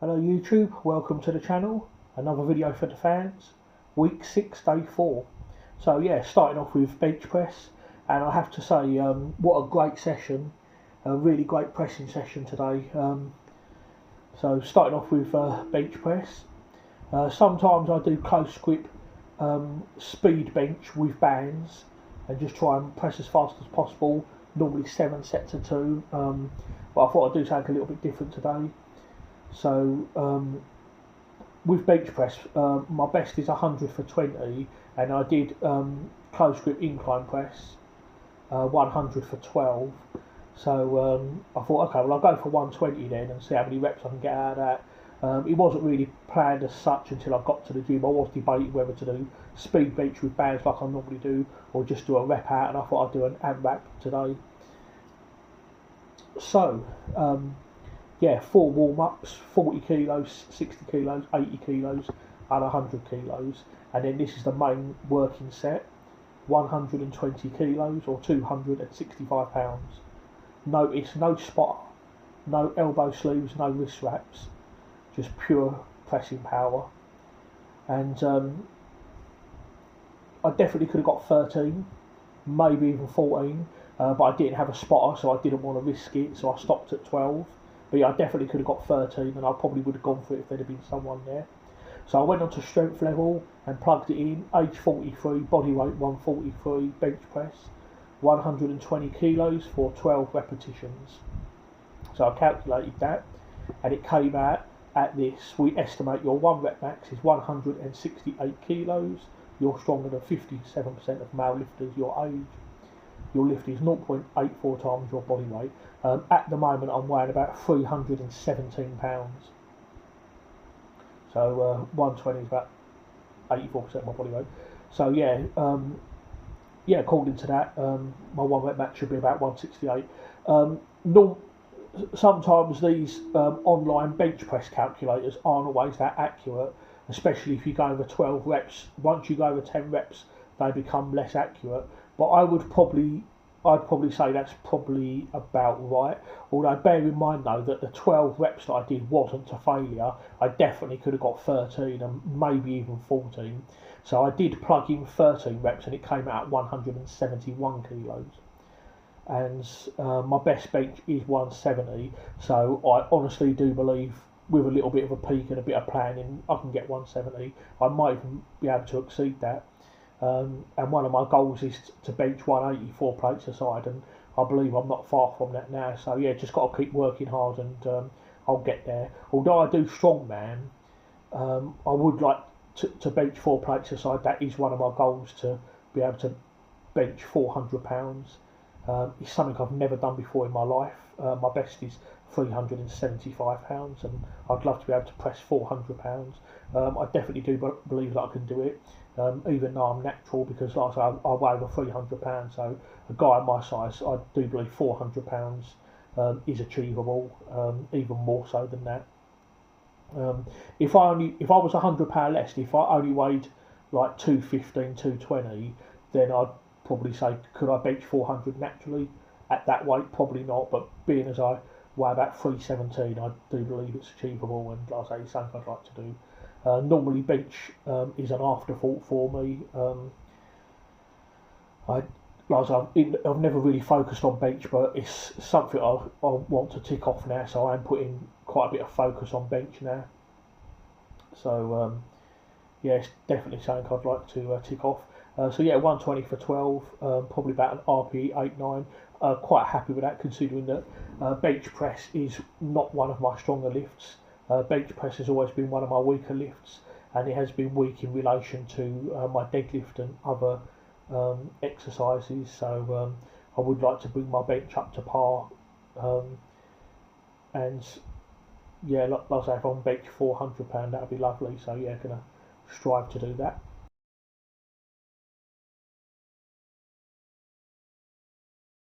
Hello YouTube, welcome to the channel. Another video for the fans. Week 6, day 4. So yeah, starting off with bench press, and I have to say, what a great session. A really great pressing session today. So starting off with bench press. Sometimes I do close grip speed bench with bands and just try and press as fast as possible. Normally 7 sets of 2, but I thought I'd do something a little bit different today. So with bench press, my best is 100 for 20, and I did close grip incline press 100 for 12. So I thought, okay, well I'll go for 120 then and see how many reps I can get out of that. It wasn't really planned as such until I got to the gym. I was debating whether to do speed bench with bands like I normally do, or just do a rep out, and I thought I'd do an AMRAP today. So yeah, 4 warm-ups, 40 kilos, 60 kilos, 80 kilos and 100 kilos. And then this is the main working set, 120 kilos or 265 pounds. Notice no spotter, no elbow sleeves, no wrist wraps, just pure pressing power. And I definitely could have got 13, maybe even 14, but I didn't have a spotter, so I didn't want to risk it, so I stopped at 12. But yeah, I definitely could have got 13, and I probably would have gone for it if there'd have been someone there. So I went on to strength level and plugged it in. Age 43, body weight 143, bench press 120 kilos for 12 repetitions. So I calculated that, and it came out at this. We estimate your 1 rep max is 168 kilos. You're stronger than 57% of male lifters your age. Your lift is 0.84 times your body weight. At the moment I'm weighing about 317 pounds. So 120 is about 84% of my body weight. So yeah, yeah, according to that, my 1 rep max should be about 168. Sometimes these online bench press calculators aren't always that accurate, especially if you go over 12 reps. Once you go over 10 reps, they become less accurate. But I'd probably say that's probably about right. Although bear in mind though that the 12 reps that I did wasn't a failure. I definitely could have got 13 and maybe even 14. So I did plug in 13 reps and it came out at 171 kilos. And my best bench is 170. So I honestly do believe with a little bit of a peak and a bit of planning, I can get 170. I might even be able to exceed that. And one of my goals is to bench 184 plates aside, and I believe I'm not far from that now. So yeah, just got to keep working hard, and I'll get there. Although I do strongman, I would like to bench 4 plates aside. That is one of my goals, to be able to bench 400 pounds. It's something I've never done before in my life. My best is 375 pounds, and I'd love to be able to press 400 pounds. I definitely do believe that I can do it. Even though I'm natural, because like I say, I weigh over 300 pounds, so a guy my size, I do believe 400 pounds is achievable, even more so than that. If I was 100 pound less, if I only weighed like 215, 220, then I'd probably say, could I bench 400 naturally at that weight? Probably not, but being as I weigh about 317, I do believe it's achievable, and like I say, it's something I'd like to do. Normally bench is an afterthought for me. I've never really focused on bench, but it's something I want to tick off now, so I'm putting quite a bit of focus on bench now. So yeah, it's definitely something I'd like to tick off. So yeah, 120 for 12, probably about an RPE 8-9. Quite happy with that, considering that bench press is not one of my stronger lifts. Bench press has always been one of my weaker lifts, and it has been weak in relation to my deadlift and other exercises. So I would like to bring my bench up to par, and yeah, like I say, if I'm bench 400 pound, that would be lovely. So yeah, gonna strive to do that.